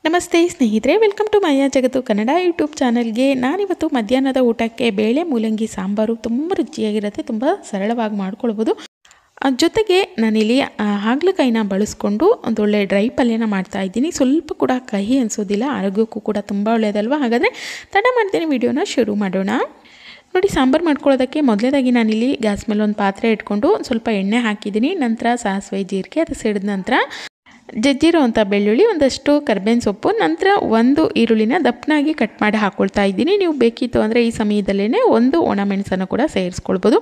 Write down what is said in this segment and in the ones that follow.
ನಮಸ್ತೆ ಸ್ನೇಹಿತರೆ, welcome to Maiya ಜಗತ್ತು ಕನ್ನಡ ಯೂಟ್ಯೂಬ್ ಚಾನಲ್ಗೆ. ನಾನಿವತ್ತು ಮಧ್ಯಾಹ್ನದ ಊಟಕ್ಕೆ ಬೇಳೆ ಮೂಲಂಗಿ ಸಾಂಬಾರು ತುಂಬ ರುಚಿಯಾಗಿರುತ್ತೆ, ತುಂಬ ಸರಳವಾಗಿ ಮಾಡ್ಕೊಳ್ಬೋದು. ಜೊತೆಗೆ ನಾನಿಲ್ಲಿ ಹಾಗಲಕಾಯಿನ ಬಳಸ್ಕೊಂಡು ಒಂದೊಳ್ಳೆ ಡ್ರೈ ಪಲ್ಯನ ಮಾಡ್ತಾಯಿದ್ದೀನಿ. ಸ್ವಲ್ಪ ಕೂಡ ಕಹಿ ಅನಿಸೋದಿಲ್ಲ, ಆರೋಗ್ಯಕ್ಕೂ ಕೂಡ ತುಂಬ ಒಳ್ಳೆಯದಲ್ವ. ಹಾಗಾದರೆ ತಡ ಮಾಡ್ತೀನಿ, ವಿಡಿಯೋನ ಶುರು ಮಾಡೋಣ. ನೋಡಿ, ಸಾಂಬಾರು ಮಾಡ್ಕೊಳ್ಳೋದಕ್ಕೆ ಮೊದಲೇದಾಗಿ ನಾನಿಲ್ಲಿ ಗ್ಯಾಸ್ ಮೇಲೆ ಒಂದು ಪಾತ್ರೆ ಇಟ್ಕೊಂಡು ಸ್ವಲ್ಪ ಎಣ್ಣೆ ಹಾಕಿದ್ದೀನಿ. ನಂತರ ಸಾಸಿವೆ ಜೀರಿಗೆ, ಅದು ಸಿಡಿದ ನಂತರ ಜಜ್ಜಿರೋ ಅಂಥ ಬೆಳ್ಳುಳ್ಳಿ, ಒಂದಷ್ಟು ಕರ್ಬೇವಿನ ಸೊಪ್ಪು, ನಂತರ ಒಂದು ಈರುಳ್ಳಿನ ದಪ್ಪನಾಗಿ ಕಟ್ ಮಾಡಿ ಹಾಕ್ಕೊಳ್ತಾ ಇದ್ದೀನಿ. ನೀವು ಬೇಕಿತ್ತು ಅಂದರೆ ಈ ಸಮಯದಲ್ಲೇ ಒಂದು ಒಣಮೆಣಸನ್ನು ಕೂಡ ಸೇರಿಸ್ಕೊಳ್ಬೋದು.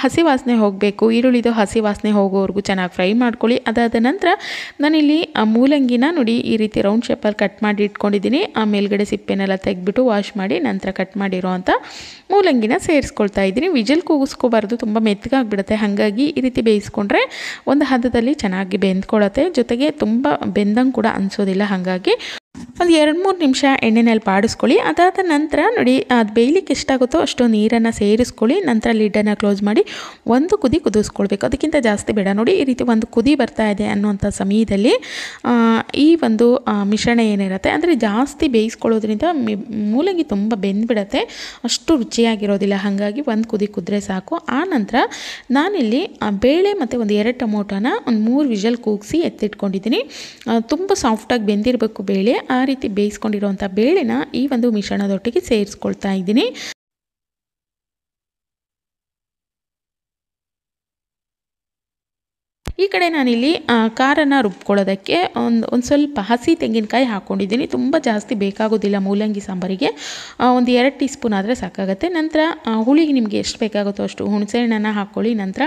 ಹಸಿ ವಾಸನೆ ಹೋಗಬೇಕು, ಈರುಳ್ಳಿದು ಹಸಿ ವಾಸನೆ ಹೋಗೋವರೆಗೂ ಚೆನ್ನಾಗಿ ಫ್ರೈ ಮಾಡ್ಕೊಳ್ಳಿ. ಅದಾದ ನಂತರ ನಾನಿಲ್ಲಿ ಮೂಲಂಗಿನ ನೋಡಿ ಈ ರೀತಿ ರೌಂಡ್ ಶೇಪಲ್ಲಿ ಕಟ್ ಮಾಡಿ ಇಟ್ಕೊಂಡಿದ್ದೀನಿ. ಮೇಲ್ಗಡೆ ಸಿಪ್ಪೆನೆಲ್ಲ ತೆಗೆದ್ಬಿಟ್ಟು ವಾಶ್ ಮಾಡಿ ನಂತರ ಕಟ್ ಮಾಡಿರೋ ಅಂಥ ಮೂಲಂಗಿನ ಸೇರಿಸ್ಕೊಳ್ತಾ ಇದ್ದೀನಿ. ವಿಜಲ್ ಕೂಗಿಸ್ಕೋಬಾರ್ದು, ತುಂಬ ಮೆತ್ತಗಾಗ್ಬಿಡುತ್ತೆ. ಹಾಗಾಗಿ ಈ ರೀತಿ ಬೇಯಿಸ್ಕೊಂಡ್ರೆ ಒಂದು ಹದದಲ್ಲಿ ಚೆನ್ನಾಗಿ ಬೆಂದ್ಕೊಳ್ಳುತ್ತೆ, ಜೊತೆಗೆ ತುಂಬ ಬೆಂದಂಗೆ ಕೂಡ ಅನಿಸೋದಿಲ್ಲ. ಹಾಗಾಗಿ ಒಂದು 2-3 ನಿಮಿಷ ಎಣ್ಣೆನಲ್ಲಿ ಬಾಡಿಸ್ಕೊಳ್ಳಿ. ಅದಾದ ನಂತರ ನೋಡಿ, ಅದು ಬೇಯಲಿಕ್ಕೆ ಎಷ್ಟಾಗುತ್ತೋ ಅಷ್ಟು ನೀರನ್ನು ಸೇರಿಸ್ಕೊಳ್ಳಿ. ನಂತರ ಲಿಡ್ಡನ್ನು ಕ್ಲೋಸ್ ಮಾಡಿ ಒಂದು ಕುದಿ ಕುದಿಸ್ಕೊಳ್ಬೇಕು, ಅದಕ್ಕಿಂತ ಜಾಸ್ತಿ ಬೇಡ. ನೋಡಿ, ಈ ರೀತಿ ಒಂದು ಕುದಿ ಬರ್ತಾ ಇದೆ ಅನ್ನೋಂಥ ಸಮಯದಲ್ಲಿ ಈ ಒಂದು ಮಿಶ್ರಣ ಏನಿರುತ್ತೆ ಅಂದರೆ ಜಾಸ್ತಿ ಬೇಯಿಸ್ಕೊಳ್ಳೋದ್ರಿಂದ ಮೂಲಂಗಿ ತುಂಬ ಬೆಂದ್ಬಿಡುತ್ತೆ, ಅಷ್ಟು ರುಚಿಯಾಗಿರೋದಿಲ್ಲ. ಹಾಗಾಗಿ ಒಂದು ಕುದಿ ಕುದ್ರೆ ಸಾಕು. ಆ ನಂತರ ನಾನಿಲ್ಲಿ ಬೇಳೆ ಮತ್ತು ಒಂದು 2 ಟೊಮೊಟೊನ ಒಂದು 3 ವಿಷಲ್ ಕೂಗಿಸಿ ಎತ್ತಿಟ್ಕೊಂಡಿದ್ದೀನಿ. ತುಂಬ ಸಾಫ್ಟಾಗಿ ಬೆಂದಿರಬೇಕು ಬೇಳೆ. ಆ ರೀತಿ ಬೇಯಿಸ್ಕೊಂಡಿರುವಂಥ ಬೇಳೆನ ಈ ಒಂದು ಮಿಶ್ರಣದೊಟ್ಟಿಗೆ ಸೇರಿಸ್ಕೊಳ್ತಾ ಇದ್ದೀನಿ. ಈ ಕಡೆ ನಾನಿಲ್ಲಿ ಖಾರನ ರುಬ್ಕೊಳ್ಳೋದಕ್ಕೆ ಒಂದು ಸ್ವಲ್ಪ ಹಸಿ ತೆಂಗಿನಕಾಯಿ ಹಾಕ್ಕೊಂಡಿದ್ದೀನಿ. ತುಂಬ ಜಾಸ್ತಿ ಬೇಕಾಗೋದಿಲ್ಲ ಮೂಲಂಗಿ ಸಾಂಬಾರಿಗೆ, ಒಂದು 2 ಟೀ ಸ್ಪೂನ್ ಆದರೆ ಸಾಕಾಗುತ್ತೆ. ನಂತರ ಹುಳಿಗೆ ನಿಮಗೆ ಎಷ್ಟು ಬೇಕಾಗುತ್ತೋ ಅಷ್ಟು ಹುಣಸೆಹಣ್ಣನ್ನು ಹಾಕ್ಕೊಳ್ಳಿ. ನಂತರ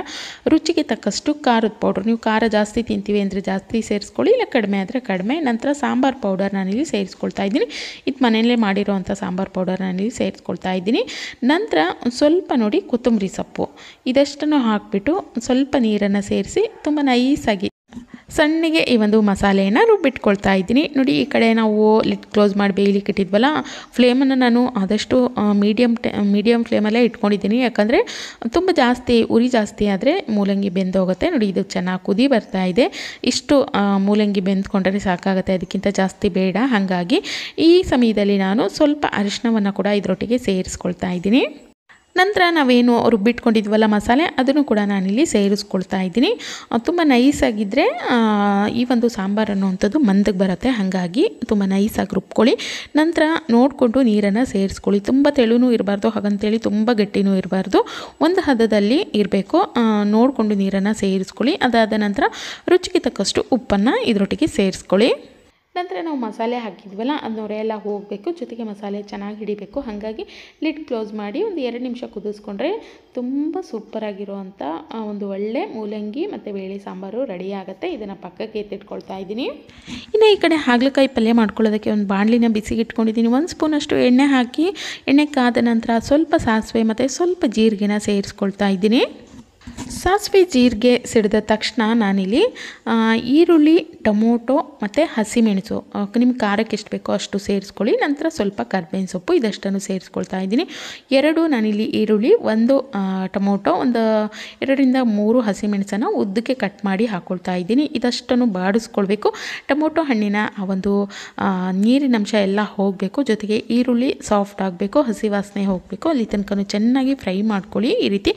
ರುಚಿಗೆ ತಕ್ಕಷ್ಟು ಖಾರದ ಪೌಡ್ರ್, ನೀವು ಖಾರ ಜಾಸ್ತಿ ತಿಂತೀವಿ ಅಂದರೆ ಜಾಸ್ತಿ ಸೇರಿಸ್ಕೊಳ್ಳಿ, ಇಲ್ಲ ಕಡಿಮೆ ಆದರೆ ಕಡಿಮೆ. ನಂತರ ಸಾಂಬಾರು ಪೌಡರ್ ನಾನಿಲ್ಲಿ ಸೇರಿಸ್ಕೊಳ್ತಾ ಇದ್ದೀನಿ. ಇದು ಮನೆಯಲ್ಲೇ ಮಾಡಿರೋವಂಥ ಸಾಂಬಾರು ಪೌಡರ್ ನಾನಿಲ್ಲಿ ಸೇರಿಸ್ಕೊಳ್ತಾ ಇದ್ದೀನಿ. ನಂತರ ಸ್ವಲ್ಪ ನೋಡಿ ಕೊತ್ತಂಬರಿ ಸೊಪ್ಪು, ಇದಷ್ಟನ್ನು ಹಾಕಿಬಿಟ್ಟು ಸ್ವಲ್ಪ ನೀರನ್ನು ಸೇರಿಸಿ ತುಂಬ ನೈಸಾಗಿ ಸಣ್ಣಗೆ ಈ ಒಂದು ಮಸಾಲೆಯನ್ನು ರುಬ್ಬಿಟ್ಕೊಳ್ತಾ ಇದ್ದೀನಿ. ನೋಡಿ, ಈ ಕಡೆ ನಾವು ಲಿಡ್ ಕ್ಲೋಸ್ ಮಾಡಿ ಬೇಯಲಿಕ್ಕೆ ಇಟ್ಟಿದ್ವಲ್ಲ, ಫ್ಲೇಮನ್ನು ನಾನು ಆದಷ್ಟು ಮೀಡಿಯಮ್ ಫ್ಲೇಮಲ್ಲೇ ಇಟ್ಕೊಂಡಿದ್ದೀನಿ. ಯಾಕಂದರೆ ತುಂಬ ಜಾಸ್ತಿ ಉರಿ ಜಾಸ್ತಿ ಆದರೆ ಮೂಲಂಗಿ ಬೆಂದೋಗುತ್ತೆ. ನೋಡಿ, ಇದು ಚೆನ್ನಾಗಿ ಕುದಿ ಬರ್ತಾ ಇದೆ. ಇಷ್ಟು ಮೂಲಂಗಿ ಬೆಂದ್ಕೊಂಡ್ರೆ ಸಾಕಾಗುತ್ತೆ, ಅದಕ್ಕಿಂತ ಜಾಸ್ತಿ ಬೇಡ. ಹಾಗಾಗಿ ಈ ಸಮಯದಲ್ಲಿ ನಾನು ಸ್ವಲ್ಪ ಅರಿಶಿನವನ್ನು ಕೂಡ ಇದರೊಟ್ಟಿಗೆ ಸೇರಿಸ್ಕೊಳ್ತಾ ಇದ್ದೀನಿ. ನಂತರ ನಾವೇನು ರುಬ್ಬಿಟ್ಕೊಂಡಿದ್ವಲ್ಲ ಮಸಾಲೆ, ಅದನ್ನು ಕೂಡ ನಾನಿಲ್ಲಿ ಸೇರಿಸ್ಕೊಳ್ತಾ ಇದ್ದೀನಿ. ತುಂಬ ನೈಸಾಗಿದ್ದರೆ ಈ ಒಂದು ಸಾಂಬಾರು ಅನ್ನೋವಂಥದ್ದು ಮಂದಕ್ಕೆ ಬರುತ್ತೆ, ಹಾಗಾಗಿ ತುಂಬ ನೈಸಾಗಿ ರುಬ್ಕೊಳ್ಳಿ. ನಂತರ ನೋಡಿಕೊಂಡು ನೀರನ್ನು ಸೇರಿಸ್ಕೊಳ್ಳಿ. ತುಂಬ ತೆಳುನೂ ಇರಬಾರ್ದು, ಹಾಗಂತೇಳಿ ತುಂಬ ಗಟ್ಟಿನೂ ಇರಬಾರ್ದು, ಒಂದು ಹದದಲ್ಲಿ ಇರಬೇಕು. ನೋಡಿಕೊಂಡು ನೀರನ್ನು ಸೇರಿಸ್ಕೊಳ್ಳಿ. ಅದಾದ ನಂತರ ರುಚಿಗೆ ತಕ್ಕಷ್ಟು ಉಪ್ಪನ್ನು ಇದರೊಟ್ಟಿಗೆ ಸೇರಿಸ್ಕೊಳ್ಳಿ. ನಂತರ ನಾವು ಮಸಾಲೆ ಹಾಕಿದ್ವಲ್ಲ, ಅದು ನೊರೆ ಎಲ್ಲ ಹೋಗಬೇಕು, ಜೊತೆಗೆ ಮಸಾಲೆ ಚೆನ್ನಾಗಿ ಹಿಡಿಬೇಕು. ಹಾಗಾಗಿ ಲಿಡ್ ಕ್ಲೋಸ್ ಮಾಡಿ ಒಂದು 2 ನಿಮಿಷ ಕುದಿಸ್ಕೊಂಡ್ರೆ ತುಂಬ ಸೂಪರಾಗಿರುವಂಥ ಒಂದು ಒಳ್ಳೆ ಮೂಲಂಗಿ ಮತ್ತು ಬೇಳೆ ಸಾಂಬಾರು ರೆಡಿ ಆಗುತ್ತೆ. ಇದನ್ನು ಪಕ್ಕಕ್ಕೆ ಎತ್ತಿಟ್ಕೊಳ್ತಾ ಇದ್ದೀನಿ. ಇನ್ನು ಈ ಕಡೆ ಹಾಗಲಕಾಯಿ ಪಲ್ಯ ಮಾಡ್ಕೊಳ್ಳೋದಕ್ಕೆ ಒಂದು ಬಾಣಲಿನ ಬಿಸಿಗೆ ಇಟ್ಕೊಂಡಿದ್ದೀನಿ. 1 ಸ್ಪೂನಷ್ಟು ಎಣ್ಣೆ ಹಾಕಿ, ಎಣ್ಣೆ ಕಾದ ನಂತರ ಸ್ವಲ್ಪ ಸಾಸಿವೆ ಮತ್ತು ಸ್ವಲ್ಪ ಜೀರಿಗೆನ ಸೇರಿಸ್ಕೊಳ್ತಾ ಇದ್ದೀನಿ. ಸಾಸಿವೆ ಜೀರಿಗೆ ಸಿಡಿದ ತಕ್ಷಣ ನಾನಿಲ್ಲಿ ಈರುಳ್ಳಿ, ಟೊಮೊಟೊ ಮತ್ತು ಹಸಿಮೆಣಸು, ನಿಮ್ಗೆ ಖಾರಕ್ಕೆ ಎಷ್ಟು ಬೇಕೋ ಅಷ್ಟು ಸೇರಿಸ್ಕೊಳ್ಳಿ. ನಂತರ ಸ್ವಲ್ಪ ಕರ್ಬೇವಿನ ಸೊಪ್ಪು, ಇದಷ್ಟನ್ನು ಸೇರಿಸ್ಕೊಳ್ತಾ ಇದ್ದೀನಿ. 2 ನಾನಿಲ್ಲಿ ಈರುಳ್ಳಿ, 1 ಟೊಮೊಟೊ, ಒಂದು 2-3 ಹಸಿಮೆಣಸನ್ನು ಉದ್ದಕ್ಕೆ ಕಟ್ ಮಾಡಿ ಹಾಕ್ಕೊಳ್ತಾ ಇದ್ದೀನಿ. ಇದಷ್ಟನ್ನು ಬಾಡಿಸ್ಕೊಳ್ಬೇಕು. ಟೊಮೊಟೊ ಹಣ್ಣಿನ ಆ ಒಂದು ನೀರಿನಂಶ ಎಲ್ಲ ಹೋಗಬೇಕು, ಜೊತೆಗೆ ಈರುಳ್ಳಿ ಸಾಫ್ಟ್ ಆಗಬೇಕು, ಹಸಿ ವಾಸನೆ ಹೋಗಬೇಕು. ಅಲ್ಲಿ ತನಕ ಚೆನ್ನಾಗಿ ಫ್ರೈ ಮಾಡ್ಕೊಳ್ಳಿ. ಈ ರೀತಿ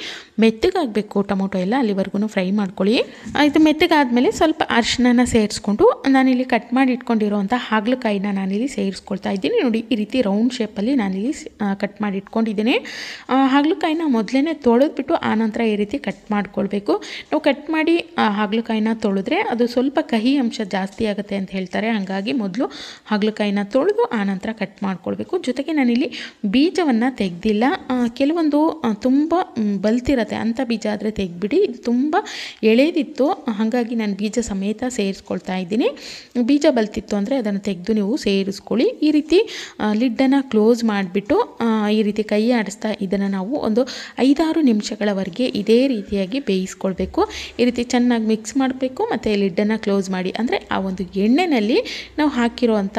ಮೆತ್ತಗಾಗಬೇಕು ಟೊಮೊಟೊ ಎಲ್ಲ, ಅಲ್ಲಿವರೆಗೂ ಫ್ರೈ ಮಾಡ್ಕೊಳ್ಳಿ. ಇದು ಮೆತ್ತಗಾದ್ಮೇಲೆ ಸ್ವಲ್ಪ ಅರಿಶಿನ ಸೇರಿಸ್ಕೊಂಡು ನಾನಿಲ್ಲಿ ಕಟ್ ಮಾಡಿ ಇಟ್ಕೊಂಡಿರೋಂಥ ಹಾಗಲಕಾಯಿನ ನಾನಿಲ್ಲಿ ಸೇರಿಸ್ಕೊಳ್ತಾ ಇದ್ದೀನಿ. ನೋಡಿ, ಈ ರೀತಿ ರೌಂಡ್ ಶೇಪಲ್ಲಿ ನಾನಿಲ್ಲಿ ಕಟ್ ಮಾಡಿ ಇಟ್ಕೊಂಡಿದ್ದೀನಿ. ಹಾಗಲಕಾಯಿನ ಮೊದಲೇ ತೊಳೆದ್ಬಿಟ್ಟು ಆನಂತರ ಈ ರೀತಿ ಕಟ್ ಮಾಡ್ಕೊಳ್ಬೇಕು. ನಾವು ಕಟ್ ಮಾಡಿ ಹಾಗಲಕಾಯಿನ ತೊಳೆದ್ರೆ ಅದು ಸ್ವಲ್ಪ ಕಹಿ ಅಂಶ ಜಾಸ್ತಿ ಆಗುತ್ತೆ ಅಂತ ಹೇಳ್ತಾರೆ. ಹಾಗಾಗಿ ಮೊದಲು ಹಾಗಲಕಾಯಿನ ತೊಳೆದು ಆನಂತರ ಕಟ್ ಮಾಡ್ಕೊಳ್ಬೇಕು. ಜೊತೆಗೆ ನಾನಿಲ್ಲಿ ಬೀಜವನ್ನು ತೆಗೆದಿಲ್ಲ. ಕೆಲವೊಂದು ತುಂಬ ಬಲ್ತಿರುತ್ತೆ, ಅಂಥ ಬೀಜ ಆದರೆ ತೆಗೆದ್ಬಿಡಿ. ಇದು ತುಂಬ ಎಳೆದಿತ್ತು, ಹಾಗಾಗಿ ನಾನು ಬೀಜ ಸಮೇತ ಸೇರಿಸ್ಕೊಳ್ತಾ ಇದ್ದೀನಿ. ಬೀಜ ಬಲ್ತಿತ್ತು ಅಂದರೆ ಅದನ್ನು ತೆಗೆದು ನೀವು ಸೇರಿಸ್ಕೊಳ್ಳಿ. ಈ ರೀತಿ ಲಿಡ್ಡನ್ನು ಕ್ಲೋಸ್ ಮಾಡಿಬಿಟ್ಟು ಈ ರೀತಿ ಕೈ ಆಡಿಸ್ತಾ ಇದನ್ನು ನಾವು ಒಂದು 5-6 ನಿಮಿಷಗಳವರೆಗೆ ಇದೇ ರೀತಿಯಾಗಿ ಬೇಯಿಸ್ಕೊಳ್ಬೇಕು. ಈ ರೀತಿ ಚೆನ್ನಾಗಿ ಮಿಕ್ಸ್ ಮಾಡಬೇಕು ಮತ್ತು ಲಿಡ್ಡನ್ನು ಕ್ಲೋಸ್ ಮಾಡಿ. ಅಂದರೆ ಆ ಒಂದು ಎಣ್ಣೆಯಲ್ಲಿ ನಾವು ಹಾಕಿರುವಂಥ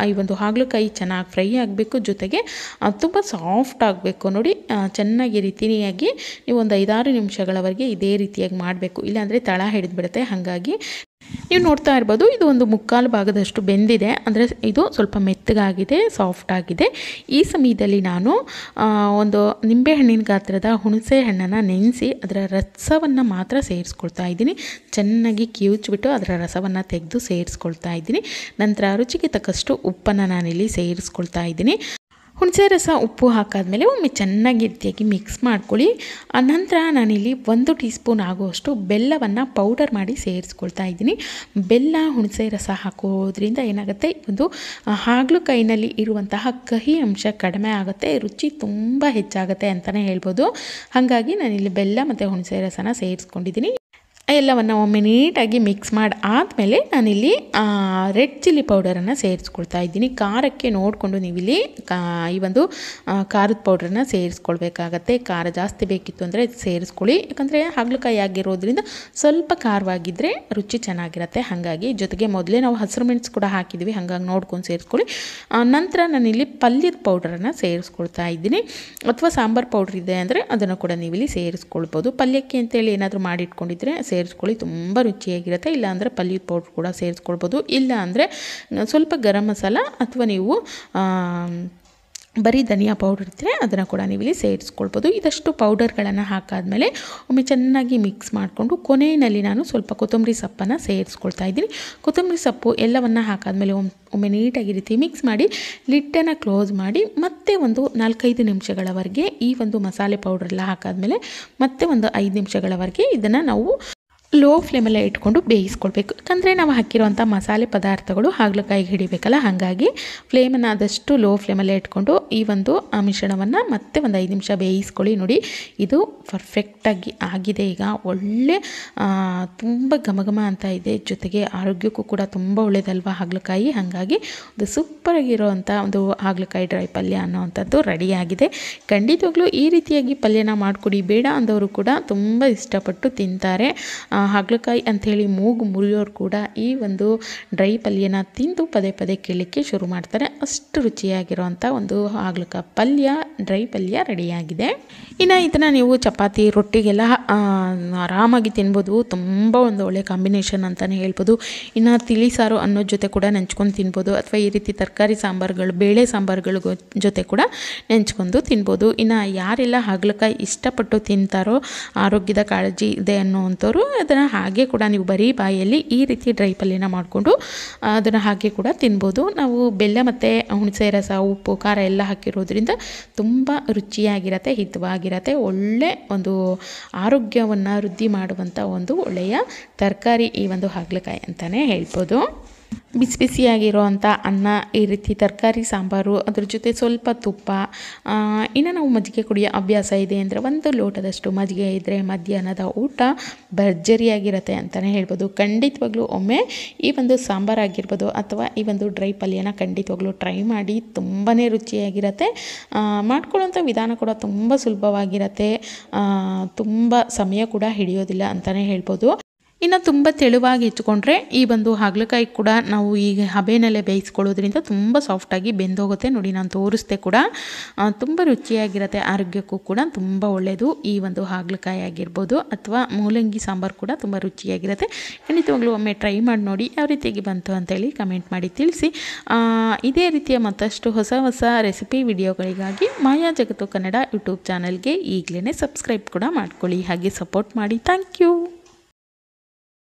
ಈ ಒಂದು ಹಾಗಲಕಾಯಿ ಚೆನ್ನಾಗಿ ಫ್ರೈ ಆಗಬೇಕು, ಜೊತೆಗೆ ತುಂಬ ಸಾಫ್ಟ್ ಆಗಬೇಕು. ನೋಡಿ, ಚೆನ್ನಾಗಿ ರೀತಿಯಾಗಿ ನೀವು ಒಂದು 5-6 ನಿಮಿಷಗಳವರೆಗೆ ಇದೇ ರೀತಿಯಾಗಿ ಮಾಡಬೇಕು, ಇಲ್ಲಾಂದರೆ ತಳ ಹಿಡಿದ್ಬಿಡುತ್ತೆ. ಹಾಗಾಗಿ ನೀವು ನೋಡ್ತಾ ಇರ್ಬೋದು ಇದು ಒಂದು ಮುಕ್ಕಾಲು ಭಾಗದಷ್ಟು ಬೆಂದಿದೆ, ಅಂದರೆ ಇದು ಸ್ವಲ್ಪ ಮೆತ್ತಗಾಗಿದೆ, ಸಾಫ್ಟ್ ಆಗಿದೆ. ಈ ಸಮಯದಲ್ಲಿ ನಾನು ಒಂದು ನಿಂಬೆಹಣ್ಣಿನ ಗಾತ್ರದ ಹುಣಸೆ ಹಣ್ಣನ್ನು ನೆನೆಸಿ ಅದರ ರಸವನ್ನು ಮಾತ್ರ ಸೇರಿಸ್ಕೊಳ್ತಾ ಇದ್ದೀನಿ. ಚೆನ್ನಾಗಿ ಕಿವುಚ್ಬಿಟ್ಟು ಅದರ ರಸವನ್ನು ತೆಗೆದು ಸೇರಿಸ್ಕೊಳ್ತಾ ಇದ್ದೀನಿ. ನಂತರ ರುಚಿಗೆ ತಕ್ಕಷ್ಟು ಉಪ್ಪನ್ನು ನಾನಿಲ್ಲಿ ಸೇರಿಸ್ಕೊಳ್ತಾ ಇದ್ದೀನಿ. ಹುಣಸೆ ರಸ ಉಪ್ಪು ಹಾಕಾದ್ಮೇಲೆ ಒಮ್ಮೆ ಚೆನ್ನಾಗಿ ರೀತಿಯಾಗಿ ಮಿಕ್ಸ್ ಮಾಡ್ಕೊಳ್ಳಿ. ನಂತರ ನಾನಿಲ್ಲಿ 1 ಟೀ ಸ್ಪೂನ್ ಆಗುವಷ್ಟು ಬೆಲ್ಲವನ್ನು ಪೌಡರ್ ಮಾಡಿ ಸೇರಿಸ್ಕೊಳ್ತಾ ಇದ್ದೀನಿ. ಬೆಲ್ಲ ಹುಣಸೆ ರಸ ಹಾಕೋದ್ರಿಂದ ಏನಾಗುತ್ತೆ, ಒಂದು ಹಾಗಲಕಾಯಿನಲ್ಲಿ ಇರುವಂತಹ ಕಹಿ ಅಂಶ ಕಡಿಮೆ ಆಗುತ್ತೆ, ರುಚಿ ತುಂಬ ಹೆಚ್ಚಾಗುತ್ತೆ ಅಂತಲೇ ಹೇಳ್ಬೋದು. ಹಾಗಾಗಿ ನಾನಿಲ್ಲಿ ಬೆಲ್ಲ ಮತ್ತು ಹುಣಸೆ ರಸನ ಸೇರಿಸ್ಕೊಂಡಿದ್ದೀನಿ. ಎಲ್ಲವನ್ನು ಒಮ್ಮೆ ನೀಟಾಗಿ ಮಿಕ್ಸ್ ಮಾಡಿ ಆದಮೇಲೆ ನಾನಿಲ್ಲಿ ರೆಡ್ ಚಿಲ್ಲಿ ಪೌಡರನ್ನು ಸೇರಿಸ್ಕೊಳ್ತಾ ಇದ್ದೀನಿ. ಖಾರಕ್ಕೆ ನೋಡಿಕೊಂಡು ನೀವಿಲ್ಲಿ ಈ ಒಂದು ಖಾರದ ಪೌಡ್ರನ್ನ ಸೇರಿಸ್ಕೊಳ್ಬೇಕಾಗತ್ತೆ. ಖಾರ ಜಾಸ್ತಿ ಬೇಕಿತ್ತು ಅಂದರೆ ಸೇರಿಸ್ಕೊಳ್ಳಿ, ಯಾಕಂದರೆ ಹಾಗಲಕಾಯಿ ಆಗಿರೋದ್ರಿಂದ ಸ್ವಲ್ಪ ಖಾರವಾಗಿದ್ದರೆ ರುಚಿ ಚೆನ್ನಾಗಿರುತ್ತೆ. ಹಾಗಾಗಿ ಜೊತೆಗೆ ಮೊದಲೇ ನಾವು ಹಸಿರು ಮೆಣಸು ಕೂಡ ಹಾಕಿದ್ವಿ, ಹಾಗಾಗಿ ನೋಡ್ಕೊಂಡು ಸೇರಿಸ್ಕೊಳ್ಳಿ. ನಂತರ ನಾನಿಲ್ಲಿ ಪಲ್ಯದ ಪೌಡರನ್ನು ಸೇರಿಸ್ಕೊಳ್ತಾ ಇದ್ದೀನಿ, ಅಥವಾ ಸಾಂಬಾರು ಪೌಡ್ರ್ ಇದೆ ಅಂದರೆ ಅದನ್ನು ಕೂಡ ನೀವಿಲ್ಲಿ ಸೇರಿಸ್ಕೊಳ್ಬೋದು. ಪಲ್ಯಕ್ಕೆ ಅಂತೇಳಿ ಏನಾದರೂ ಮಾಡಿಟ್ಕೊಂಡಿದ್ರೆ ಸೇರಿಸ್ಕೊಳ್ಳಿ, ತುಂಬ ರುಚಿಯಾಗಿರುತ್ತೆ. ಇಲ್ಲ ಅಂದರೆ ಪಲ್ಯದ ಪೌಡ್ರ್ ಕೂಡ ಸೇರಿಸ್ಕೊಳ್ಬೋದು. ಇಲ್ಲ ಅಂದರೆ ಸ್ವಲ್ಪ ಗರಂ ಮಸಾಲ ಅಥವಾ ನೀವು ಬರೀ ಧನಿಯಾ ಪೌಡರ್ ಇದ್ದರೆ ಅದನ್ನು ಕೂಡ ನೀವು ಇಲ್ಲಿ ಸೇರಿಸ್ಕೊಳ್ಬೋದು. ಇದಷ್ಟು ಪೌಡರ್ಗಳನ್ನು ಹಾಕಾದ್ಮೇಲೆ ಒಮ್ಮೆ ಚೆನ್ನಾಗಿ ಮಿಕ್ಸ್ ಮಾಡಿಕೊಂಡು ಕೊನೆಯಲ್ಲಿ ನಾನು ಸ್ವಲ್ಪ ಕೊತ್ತಂಬರಿ ಸೊಪ್ಪನ್ನು ಸೇರಿಸ್ಕೊಳ್ತಾ ಇದ್ದೀನಿ. ಕೊತ್ತಂಬರಿ ಸೊಪ್ಪು ಎಲ್ಲವನ್ನು ಹಾಕಾದ್ಮೇಲೆ ಒಮ್ಮೆ ನೀಟಾಗಿ ರೀತಿ ಮಿಕ್ಸ್ ಮಾಡಿ ಲಿಡ್ಡನ್ನು ಕ್ಲೋಸ್ ಮಾಡಿ ಮತ್ತೆ ಒಂದು 4-5 ನಿಮಿಷಗಳವರೆಗೆ ಈ ಒಂದು ಮಸಾಲೆ ಪೌಡ್ರೆಲ್ಲ ಹಾಕಾದ್ಮೇಲೆ ಮತ್ತೆ ಒಂದು 5 ನಿಮಿಷಗಳವರೆಗೆ ಇದನ್ನು ನಾವು ಲೋ ಫ್ಲೇಮಲ್ಲೇ ಇಟ್ಕೊಂಡು ಬೇಯಿಸ್ಕೊಳ್ಬೇಕು. ಯಾಕಂದರೆ ನಾವು ಹಾಕಿರುವಂಥ ಮಸಾಲೆ ಪದಾರ್ಥಗಳು ಹಾಗಲಕಾಯಿಗೆ ಹಿಡಿಬೇಕಲ್ಲ, ಹಾಗಾಗಿ ಫ್ಲೇಮನ್ನು ಆದಷ್ಟು ಲೋ ಫ್ಲೇಮಲ್ಲೇ ಇಟ್ಕೊಂಡು ಈ ಒಂದು ಮಿಶ್ರಣವನ್ನು ಮತ್ತೆ ಒಂದು 5 ನಿಮಿಷ ಬೇಯಿಸ್ಕೊಳ್ಳಿ. ನೋಡಿ, ಇದು ಪರ್ಫೆಕ್ಟಾಗಿ ಆಗಿದೆ. ಈಗ ಒಳ್ಳೆ ತುಂಬ ಘಮಘಮ ಅಂತ ಇದೆ, ಜೊತೆಗೆ ಆರೋಗ್ಯಕ್ಕೂ ಕೂಡ ತುಂಬ ಒಳ್ಳೆಯದಲ್ವ ಹಾಗಲಕಾಯಿ. ಹಾಗಾಗಿ ಒಂದು ಸೂಪರಾಗಿರೋವಂಥ ಒಂದು ಹಾಗಲಕಾಯಿ ಡ್ರೈ ಪಲ್ಯ ಅನ್ನೋವಂಥದ್ದು ರೆಡಿಯಾಗಿದೆ. ಖಂಡಿತವಾಗ್ಲೂ ಈ ರೀತಿಯಾಗಿ ಪಲ್ಯನ ಮಾಡಿಕೊಡಿ, ಬೇಡ ಅಂದವರು ಕೂಡ ತುಂಬ ಇಷ್ಟಪಟ್ಟು ತಿಂತಾರೆ. ಹಾಗಲಕಾಯಿ ಅಂಥೇಳಿ ಮೂಗು ಮುರಿಯೋರು ಕೂಡ ಈ ಒಂದು ಡ್ರೈ ಪಲ್ಯನ ತಿಂದು ಪದೇ ಪದೇ ಕೇಳಲಿಕ್ಕೆ ಶುರು ಮಾಡ್ತಾರೆ. ಅಷ್ಟು ರುಚಿಯಾಗಿರೋವಂಥ ಒಂದು ಹಾಗಲಕಾಯಿ ಪಲ್ಯ, ಡ್ರೈ ಪಲ್ಯ ರೆಡಿಯಾಗಿದೆ. ಇನ್ನು ಇದನ್ನು ನೀವು ಚಪಾತಿ ರೊಟ್ಟಿಗೆಲ್ಲ ಆರಾಮಾಗಿ ತಿನ್ಬೋದು. ತುಂಬ ಒಂದು ಒಳ್ಳೆ ಕಾಂಬಿನೇಷನ್ ಅಂತಲೇ ಹೇಳ್ಬೋದು. ಇನ್ನು ತಿಳಿ ಸಾರು ಅನ್ನೋ ಜೊತೆ ಕೂಡ ನೆಂಚ್ಕೊಂಡು ತಿನ್ಬೋದು, ಅಥವಾ ಈ ರೀತಿ ತರಕಾರಿ ಸಾಂಬಾರುಗಳು, ಬೇಳೆ ಸಾಂಬಾರುಗಳ ಜೊತೆ ಕೂಡ ನೆಂಚ್ಕೊಂಡು ತಿನ್ಬೋದು. ಇನ್ನು ಯಾರೆಲ್ಲ ಹಾಗಲಕಾಯಿ ಇಷ್ಟಪಟ್ಟು ತಿಂತಾರೋ, ಆರೋಗ್ಯದ ಕಾಳಜಿ ಇದೆ ಅನ್ನೋವಂಥವ್ರು ಅದನ್ನು ಹಾಗೆ ಕೂಡ ನೀವು ಬರೀ ಬಾಯಲ್ಲಿ ಈ ರೀತಿ ಡ್ರೈ ಪಲ್ಯನ ಮಾಡಿಕೊಂಡು ಅದನ್ನು ಹಾಗೆ ಕೂಡ ತಿನ್ಬೋದು. ನಾವು ಬೆಲ್ಲ ಮತ್ತು ಹುಣಸೆ ರಸ, ಉಪ್ಪು, ಖಾರ ಎಲ್ಲ ಹಾಕಿರೋದ್ರಿಂದ ತುಂಬ ರುಚಿಯಾಗಿರುತ್ತೆ, ಹಿತವಾಗಿರುತ್ತೆ. ಒಳ್ಳೆ ಒಂದು ಆರೋಗ್ಯವನ್ನು ವೃದ್ಧಿ ಮಾಡುವಂಥ ಒಂದು ಒಳ್ಳೆಯ ತರಕಾರಿ ಈ ಒಂದು ಹಾಗಲಕಾಯಿ ಅಂತಲೇ ಹೇಳ್ಬೋದು. ಬಿಸಿ ಬಿಸಿಯಾಗಿರೋವಂಥ ಅನ್ನ, ಈ ರೀತಿ ತರಕಾರಿ ಸಾಂಬಾರು, ಅದ್ರ ಜೊತೆ ಸ್ವಲ್ಪ ತುಪ್ಪ, ಇನ್ನು ನಾವು ಮಜ್ಜಿಗೆ ಕುಡಿಯೋ ಅಭ್ಯಾಸ ಇದೆ ಅಂದರೆ 1 ಲೋಟದಷ್ಟು ಮಜ್ಜಿಗೆ ಇದ್ದರೆ ಮಧ್ಯಾಹ್ನದ ಊಟ ಭರ್ಜರಿಯಾಗಿರುತ್ತೆ ಅಂತಲೇ ಹೇಳ್ಬೋದು. ಖಂಡಿತವಾಗ್ಲೂ ಒಮ್ಮೆ ಈ ಒಂದು ಸಾಂಬಾರಾಗಿರ್ಬೋದು ಅಥವಾ ಈ ಒಂದು ಡ್ರೈ ಪಲ್ಯನ ಖಂಡಿತವಾಗ್ಲೂ ಟ್ರೈ ಮಾಡಿ, ತುಂಬಾ ರುಚಿಯಾಗಿರುತ್ತೆ. ಮಾಡ್ಕೊಳ್ಳೋಂಥ ವಿಧಾನ ಕೂಡ ತುಂಬ ಸುಲಭವಾಗಿರುತ್ತೆ, ತುಂಬ ಸಮಯ ಕೂಡ ಹಿಡಿಯೋದಿಲ್ಲ ಅಂತಲೇ ಹೇಳ್ಬೋದು. ಇನ್ನು ತುಂಬ ತೆಳುವಾಗಿ ಹೆಚ್ಕೊಂಡ್ರೆ ಈ ಒಂದು ಹಾಗಲಕಾಯಿ ಕೂಡ ನಾವು ಈಗ ಹಬೆನಲ್ಲೇ ಬೇಯಿಸ್ಕೊಳ್ಳೋದ್ರಿಂದ ತುಂಬ ಸಾಫ್ಟಾಗಿ ಬೆಂದೋಗುತ್ತೆ. ನೋಡಿ, ನಾನು ತೋರಿಸ್ದೆ ಕೂಡ, ತುಂಬ ರುಚಿಯಾಗಿರುತ್ತೆ, ಆರೋಗ್ಯಕ್ಕೂ ಕೂಡ ತುಂಬ ಒಳ್ಳೆಯದು. ಈ ಒಂದು ಹಾಗಲಕಾಯಿ ಆಗಿರ್ಬೋದು ಅಥವಾ ಮೂಲಂಗಿ ಸಾಂಬಾರು ಕೂಡ ತುಂಬ ರುಚಿಯಾಗಿರುತ್ತೆ. ಖಂಡಿತವಾಗ್ಲೂ ಒಮ್ಮೆ ಟ್ರೈ ಮಾಡಿ ನೋಡಿ, ಯಾವ ರೀತಿಯಾಗಿ ಬಂತು ಅಂತೇಳಿ ಕಮೆಂಟ್ ಮಾಡಿ ತಿಳಿಸಿ. ಇದೇ ರೀತಿಯ ಮತ್ತಷ್ಟು ಹೊಸ ಹೊಸ ರೆಸಿಪಿ ವಿಡಿಯೋಗಳಿಗಾಗಿ ಮಾಯಾ ಜಗತ್ತು ಕನ್ನಡ ಯೂಟ್ಯೂಬ್ ಚಾನಲ್ಗೆ ಈಗಲೇ ಸಬ್ಸ್ಕ್ರೈಬ್ ಕೂಡ ಮಾಡ್ಕೊಳ್ಳಿ, ಹಾಗೆ ಸಪೋರ್ಟ್ ಮಾಡಿ. Thank you.